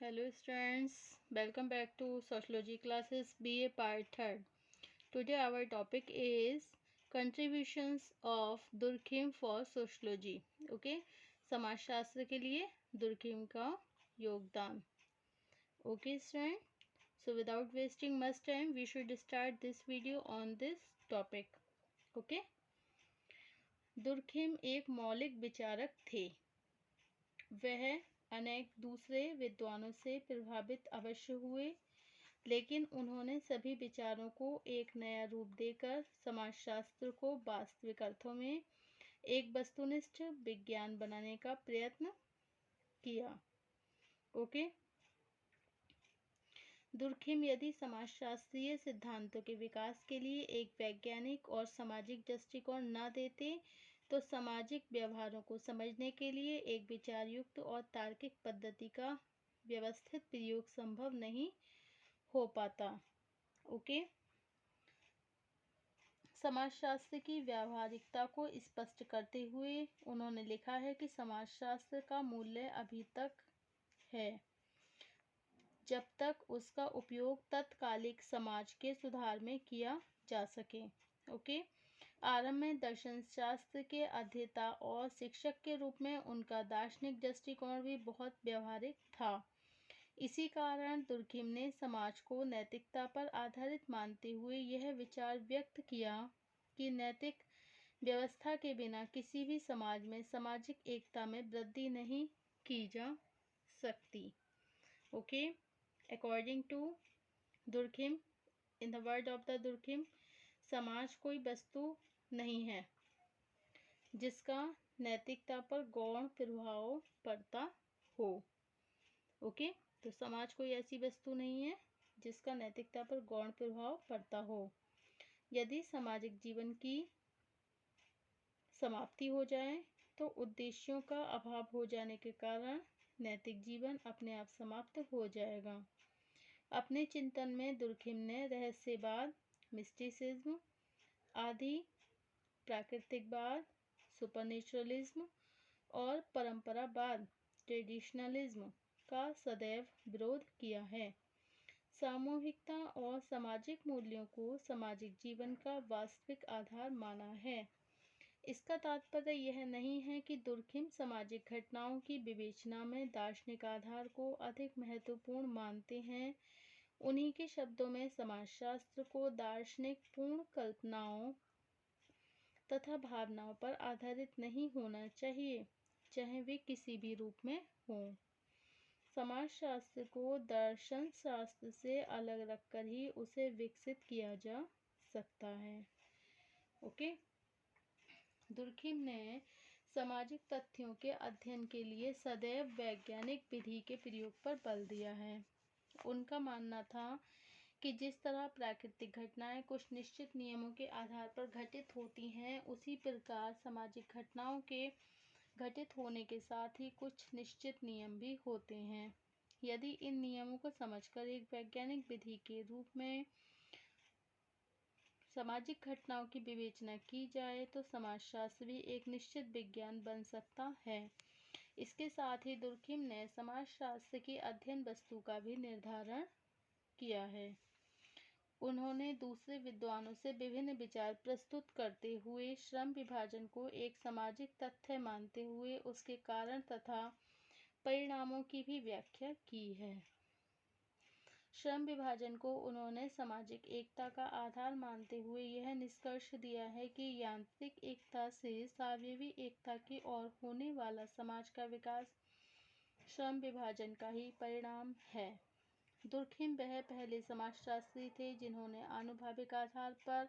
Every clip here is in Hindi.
Hello students, welcome back to Sociology classes BA part 3rd. Today our topic is contributions of Durkheim for Sociology. Okay, समाजशास्त्र के लिए दुर्खिम का योगदान. Okay student, so without wasting much time we should start this video on this topic. Okay, Durkheim एक मौलिक विचारक थे. वह अनेक दूसरे विद्वानों से प्रभावित अवश्य हुए, लेकिन उन्होंने सभी विचारों को एक नया रूप देकर समाजशास्त्र को वास्तविक अर्थों में एक वस्तुनिष्ठ विज्ञान बनाने का प्रयत्न किया. ओके, दुर्खिम यदि समाजशास्त्रीय सिद्धांतों के विकास के लिए एक वैज्ञानिक और सामाजिक दृष्टिकोण न देते तो सामाजिक व्यवहारों को समझने के लिए एक विचारयुक्त और तार्किक पद्धति का व्यवस्थित प्रयोग संभव नहीं हो पाता. ओके, समाजशास्त्र की व्यावहारिकता को स्पष्ट करते हुए उन्होंने लिखा है कि समाजशास्त्र का मूल्य अभी तक है जब तक उसका उपयोग तत्कालिक समाज के सुधार में किया जा सके. ओके, आरंभ में दर्शनशास्त्र के अध्येता और शिक्षक के रूप में उनका दार्शनिक दृष्टिकोण भी बहुत व्यवहारिक था. इसी कारण दुर्खिम ने समाज को नैतिकता पर आधारित मानते हुए यह विचार व्यक्त किया कि नैतिक व्यवस्था के बिना किसी भी समाज में सामाजिक एकता में वृद्धि नहीं की जा सकती. Okay, according to Durkheim, in the word of the Durkheim, समाज कोई वस्तु नहीं है जिसका नैतिकता पर गौण प्रभाव पड़ता हो. ओके, तो समाज कोई ऐसी वस्तु नहीं है जिसका नैतिकता पर गौण प्रभाव पड़ता हो. यदि सामाजिक जीवन की समाप्ति हो जाए तो उद्देश्यों का अभाव हो जाने के कारण नैतिक जीवन अपने आप समाप्त हो जाएगा. अपने चिंतन में दुर्खिम ने रहस्यवाद, मिस्टिसिज्म, आदि प्राकृतिकवाद, सुपरनेचुरलिज्म और परंपरावाद, ट्रेडिशनलिज्म का सदैव विरोध किया है. सामूहिकता और सामाजिक मूल्यों को सामाजिक जीवन का वास्तविक आधार माना है. इसका तात्पर्य यह नहीं है कि दुर्खिम सामाजिक घटनाओं की विवेचना में दार्शनिक आधार को अधिक महत्वपूर्ण मानते हैं. उन्हीं के शब्दों में समाजशास्त्र को दार्शनिक पूर्ण कल्पनाओं तथा भावनाओं पर आधारित नहीं होना चाहिए, चाहे वे किसी भी रूप में हों. समाजशास्त्र को दर्शनशास्त्र से अलग रखकर ही उसे विकसित किया जा सकता है. ओके, दुर्खिम ने सामाजिक तथ्यों के अध्ययन के लिए सदैव वैज्ञानिक विधि के प्रयोग पर बल दिया है. उनका मानना था कि जिस तरह प्राकृतिक घटनाएं कुछ निश्चित नियमों के आधार पर घटित होती हैं, उसी प्रकार सामाजिक घटनाओं के घटित होने के साथ ही कुछ निश्चित नियम भी होते हैं. यदि इन नियमों को समझकर एक वैज्ञानिक विधि के रूप में सामाजिक घटनाओं की विवेचना की जाए तो समाजशास्त्र भी एक निश्चित विज्ञान बन सकता है. इसके साथ ही दुर्खिम ने समाजशास्त्र की अध्ययन वस्तु का भी निर्धारण किया है. उन्होंने दूसरे विद्वानों से विभिन्न विचार प्रस्तुत करते हुए श्रम विभाजन को एक सामाजिक तथ्य मानते हुए उसके कारण तथा परिणामों की भी व्याख्या की है. श्रम विभाजन को उन्होंने सामाजिक एकता का आधार मानते हुए यह निष्कर्ष दिया है कि यांत्रिक एकता से सावयवी एकता की ओर होने वाला समाज का विकास श्रम विभाजन का ही परिणाम है. दुर्खिम वह पहले समाजशास्त्री थे जिन्होंने आनुभविक आधार पर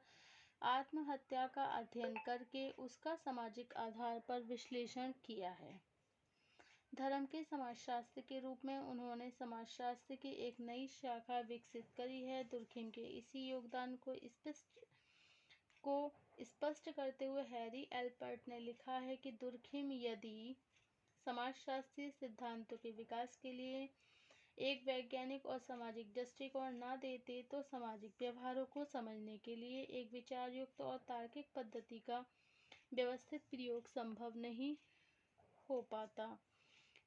आत्महत्या का अध्ययन करके उसका सामाजिक आधार पर विश्लेषण किया है. धर्म के समाजशास्त्र के रूप में उन्होंने समाजशास्त्र की एक नई शाखा विकसित करी है. दुर्खिम के इसी योगदान को स्पष्ट करते हुए हैरी एल्पर्ट ने लिखा है कि दुर्खिम यदि समाजशास्त्रीय सिद्धांतों के विकास के लिए एक वैज्ञानिक और सामाजिक दृष्टिकोण न देते तो सामाजिक व्यवहारों को समझने के लिए एक विचारयुक्त और तार्किक पद्धति का व्यवस्थित प्रयोग संभव नहीं हो पाता.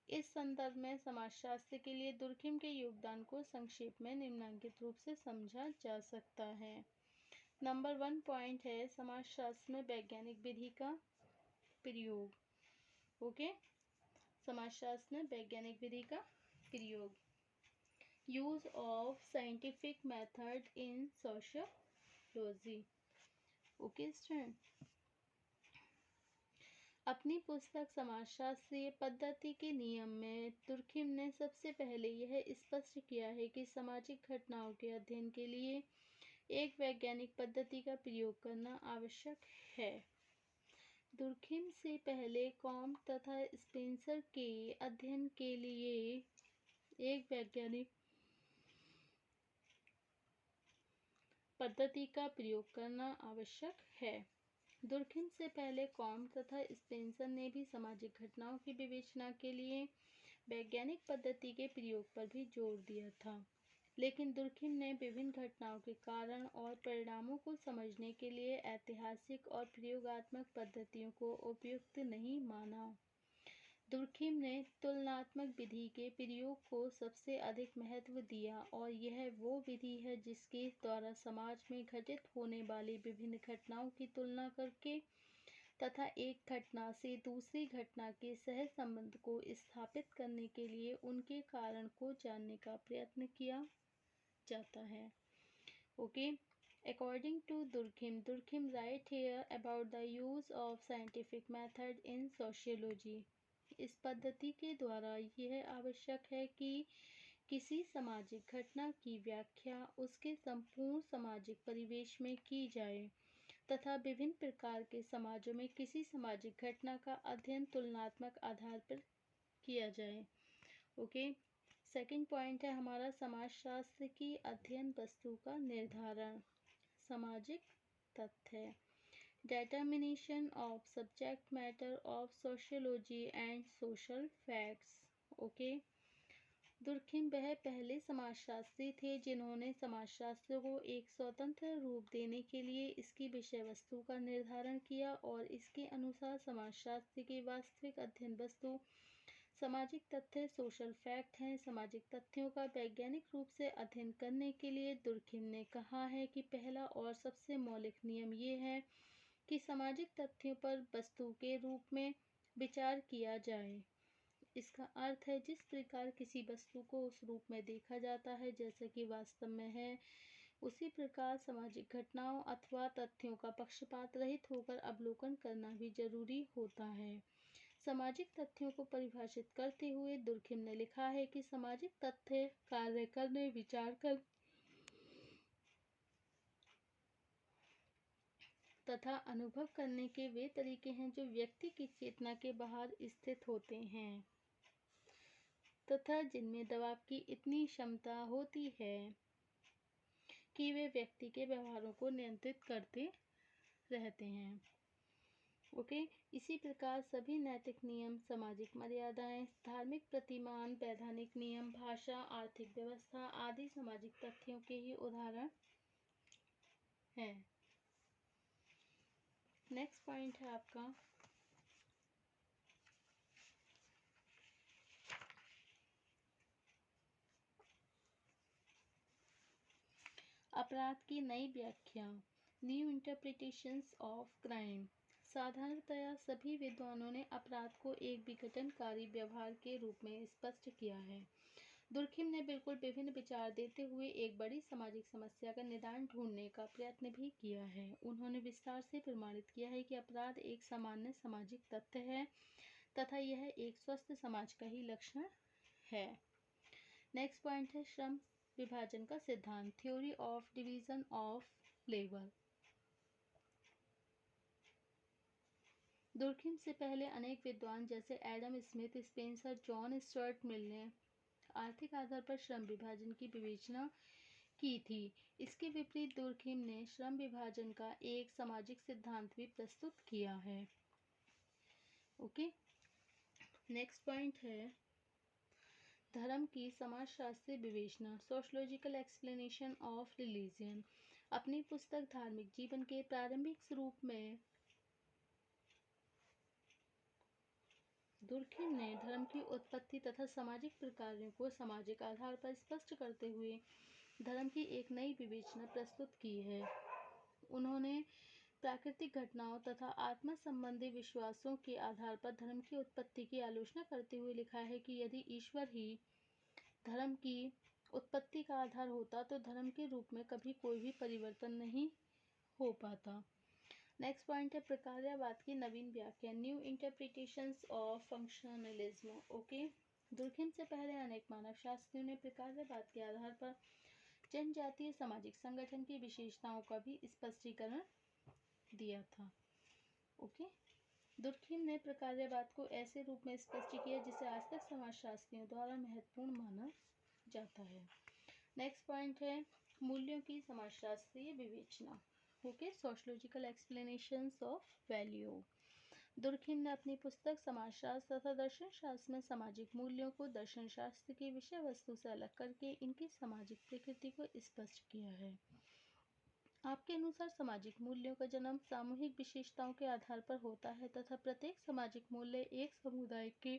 इस संदर्भ में समाजशास्त्र के लिए दुर्खिम के योगदान को संक्षेप में निम्नलिखित रूप से समझा जा सकता है। नंबर 1 पॉइंट है समाजशास्त्र में वैज्ञानिक विधि का प्रयोग। ओके, समाजशास्त्र में वैज्ञानिक विधि का प्रयोग। Use of scientific method in sociology. Okay student, अपनी पुस्तक समाजशास्त्रीय पद्धति के नियम में दुर्खिम ने सबसे पहले यह स्पष्ट किया है कि सामाजिक घटनाओं के अध्ययन के लिए एक वैज्ञानिक पद्धति का प्रयोग करना आवश्यक है। दुर्खिम से पहले कॉम्ट तथा स्पेंसर के अध्ययन के लिए एक वैज्ञानिक पद्धति का प्रयोग करना आवश्यक है। दुर्खिम से पहले कॉम्ट तथा स्पेंसर ने भी सामाजिक घटनाओं की विवेचना के लिए वैज्ञानिक पद्धति के प्रयोग पर भी जोर दिया था, लेकिन दुर्खिम ने विभिन्न घटनाओं के कारण और परिणामों को समझने के लिए ऐतिहासिक और प्रयोगात्मक पद्धतियों को उपयुक्त नहीं माना। दुर्खिम ने तुलनात्मक विधि के प्रयोग को सबसे अधिक महत्व दिया और यह वो विधि है जिसके द्वारा समाज में घटित होने वाली विभिन्न घटनाओं की तुलना करके तथा एक घटना से दूसरी घटना के सह संबंध को स्थापित करने के लिए उनके कारण को जानने का प्रयत्न किया जाता है। Okay, according to Durkheim write here about the use of scientific method in sociology। इस पद्धति के द्वारा यह आवश्यक है कि किसी सामाजिक घटना की व्याख्या उसके संपूर्ण सामाजिक परिवेश में की जाए तथा विभिन्न प्रकार के समाजों में किसी सामाजिक घटना का अध्ययन तुलनात्मक आधार पर किया जाए। ओके, सेकंड पॉइंट है हमारा समाजशास्त्र की अध्ययन वस्तु का निर्धारण। सामाजिक तथ्य, determination of subject matter of sociology and social facts। Okay, Durkheim वह पहले समाजशास्त्री थे जिन्होंने समाजशास्त्र को एक स्वतंत्र रूप देने के लिए इसकी विषय वस्तु का निर्धारण किया और इसके अनुसार समाजशास्त्र की वास्तविक अध्ययन वस्तु सामाजिक तथ्य सोशल फैक्ट हैं। सामाजिक तथ्यों का वैज्ञानिक रूप से अध्ययन करने के लिए दुर्खिम ने कहा है कि पहला और सबसे मौलिक नियम ये है कि सामाजिक तथ्यों पर वस्तु के रूप में विचार किया जाए। इसका अर्थ है जिस प्रकार किसी वस्तु को उस रूप में देखा जाता है जैसा कि वास्तव में है, उसी प्रकार सामाजिक घटनाओं अथवा तथ्यों का पक्षपात रहित होकर अवलोकन करना भी जरूरी होता है। सामाजिक तथ्यों को परिभाषित करते हुए दुर्खिम ने लिखा है कि सामाजिक तथ्य कार्य करने, विचार कर तथा अनुभव करने के वे तरीके हैं जो व्यक्ति की चेतना के बाहर स्थित होते हैं तथा जिनमें दबाव की इतनी क्षमता होती है कि वे व्यक्ति के व्यवहारों को नियंत्रित करते रहते हैं। ओके, इसी प्रकार सभी नैतिक नियम, सामाजिक मर्यादाएं, धार्मिक प्रतिमान, वैधानिक नियम, भाषा, आर्थिक व्यवस्था आदि सामाजिक तथ्यों के ही उदाहरण हैं। नेक्स्ट पॉइंट है आपका अपराध की नई व्याख्या, न्यू इंटरप्रिटेशंस ऑफ क्राइम। साधारणतया सभी विद्वानों ने अपराध को एक विघटनकारी व्यवहार के रूप में स्पष्ट किया है। दुर्खिम ने बिल्कुल विभिन्न विचार देते हुए एक बड़ी सामाजिक समस्या का निदान ढूंढने का प्रयत्न भी किया है। उन्होंने विस्तार से प्रमाणित किया है कि अपराध एक सामान्य सामाजिक तथ्य है तथा यह एक स्वस्थ समाज का ही लक्षण है। नेक्स्ट पॉइंट है श्रम विभाजन का सिद्धांत, theory of division of labour. Durkheim से पहले अनेक विद्वान जैसे Adam Smith, Spencer, John Stuart Mill ने आर्थिक आधार पर श्रम विभाजन की विवेचना की थी। इसके विपरीत दुर्खिम ने श्रम विभाजन का एक सामाजिक सिद्धांत भी प्रस्तुत किया है। ओके, नेक्स्ट पॉइंट है धर्म की समाजशास्त्रीय विवेचना, सोशलॉजिकल एक्सप्लेनेशन ऑफ रिलीजियन। अपनी पुस्तक धार्मिक जीवन के प्रारंभिक स्वरूप में दुर्खिम ने धर्म की उत्पत्ति तथा सामाजिक प्रकारों को सामाजिक आधार पर स्पष्ट करते हुए धर्म की एक नई विवेचना प्रस्तुत की है। उन्होंने प्राकृतिक घटनाओं तथा आत्मा संबंधी विश्वासों के आधार पर धर्म की उत्पत्ति की आलोचना करते हुए लिखा है कि यदि ईश्वर ही धर्म की उत्पत्ति का आधार होता तो धर्म के रूप में कभी कोई भी परिवर्तन नहीं हो पाता। नेक्स्ट पॉइंट है प्रकार्यवाद की नवीन व्याख्या, new interpretations of functionalism. Okay, Durkheim से पहले अनेक मानव शास्त्रियों ने प्रकार्यवाद के आधार पर जनजातीय सामाजिक संगठन की विशेषताओं का भी स्पष्टीकरण दिया था। ओके, दुर्खिम ने प्रकार्यवाद को ऐसे रूप में स्पष्ट किया जिसे आज तक समाजशास्त्रियों द्वारा महत्वपूर्ण माना जाता है। नेक्स्ट पॉइंट है मूल्यों की समाजशास्त्रीय विवेचना। Okay, sociological explanations of value. Durkheim ने अपनी पुस्तक समाजशास्त्र तथा दर्शन शास्त्र में सामाजिक मूल्यों को दर्शन शास्त्र की विषय वस्तु से अलग करके इनकी सामाजिक प्रकृति को स्पष्ट किया है। आपके अनुसार सामाजिक मूल्यों का जन्म सामूहिक विशेषताओं के आधार पर होता है तथा प्रत्येक सामाजिक मूल्य एक समुदाय के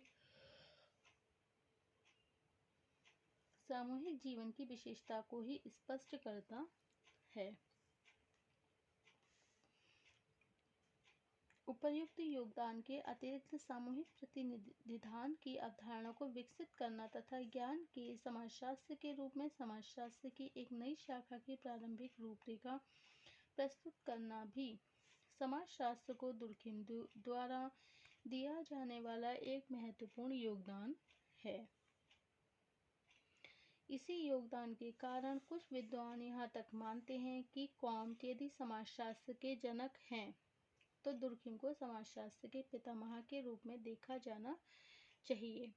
सामूहिक जीवन की विशेषता को ही स्पष्ट करता है। उपर्युक्त योगदान के अतिरिक्त सामूहिक प्रतिनिधान की अवधारणा को विकसित करना तथा ज्ञान के समाजशास्त्र के रूप में समाजशास्त्र की एक नई शाखा की प्रारंभिक रूपरेखा प्रस्तुत करना भी समाजशास्त्र को दुर्खिम द्वारा दिया जाने वाला एक महत्वपूर्ण योगदान है। इसी योगदान के कारण कुछ विद्वान यहाँ तक मानते हैं कि कॉम्ट यदि समाजशास्त्र के जनक हैं तो दुर्खिम को समाजशास्त्र के पितामह के रूप में देखा जाना चाहिए।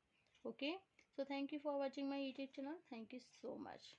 Okay, so thank you for watching my YouTube channel. Thank you so much.